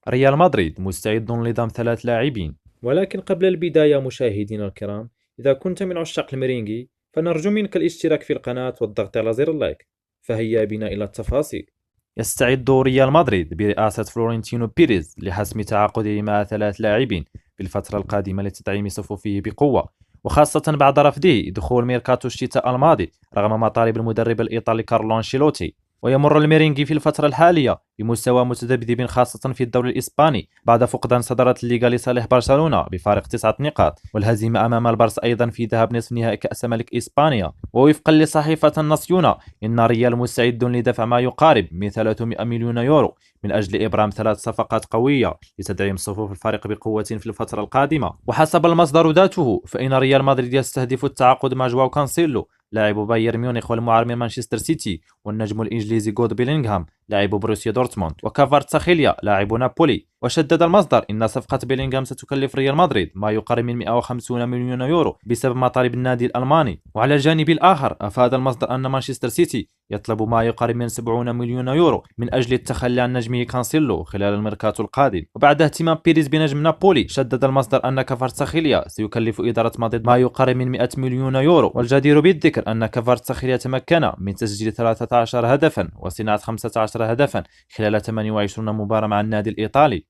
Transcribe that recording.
ريال مدريد مستعد لضم 3 لاعبين. ولكن قبل البداية مشاهدينا الكرام، إذا كنت من عشاق الميرينغي فنرجو منك الاشتراك في القناة والضغط على زر اللايك. فهيا بنا إلى التفاصيل. يستعد ريال مدريد برئاسة فلورنتينو بيريز لحسم تعاقده مع 3 لاعبين في الفترة القادمة لتدعيم صفوفه بقوة، وخاصة بعد رفضه دخول ميركاتو الشتاء الماضي رغم مطالب المدرب الإيطالي كارلو أنشيلوتي. ويمر الميرينغي في الفترة الحالية بمستوى متذبذب خاصة في الدوري الإسباني بعد فقدان صدارة الليغا لصالح برشلونة بفارق 9 نقاط، والهزيمة أمام البارسا أيضا في ذهاب نصف نهائي كأس ملك إسبانيا. ووفقا لصحيفة الناسيونا، إن ريال مستعد لدفع ما يقارب من 300 مليون يورو من أجل إبرام 3 صفقات قوية لتدعيم صفوف الفريق بقوة في الفترة القادمة. وحسب المصدر ذاته، فإن ريال مدريد يستهدف التعاقد مع جواو كانسيلو لاعب بايرن ميونخ والمعار من مانشستر سيتي، والنجم الإنجليزي جود بيلينغهام لاعب بروسيا دورتموند، وكافارتسخيليا لاعب نابولي. وشدد المصدر إن صفقة بيلينغهام ستكلف ريال مدريد ما يقارب من 150 مليون يورو بسبب مطالب النادي الألماني. وعلى الجانب الآخر، أفاد المصدر أن مانشستر سيتي يطلب ما يقارب من 70 مليون يورو من أجل التخلي عن نجمه كانسيلو خلال الميركاتو القادم. وبعد اهتمام بيريز بنجم نابولي، شدد المصدر أن كفارتسخيليا سيكلف إدارة مدريد ما يقارب من 100 مليون يورو. والجدير بالذكر أن كفارتسخيليا تمكن من تسجيل 13 هدفا وصناعة 15 هدفا خلال 28 مباراة مع النادي الإيطالي.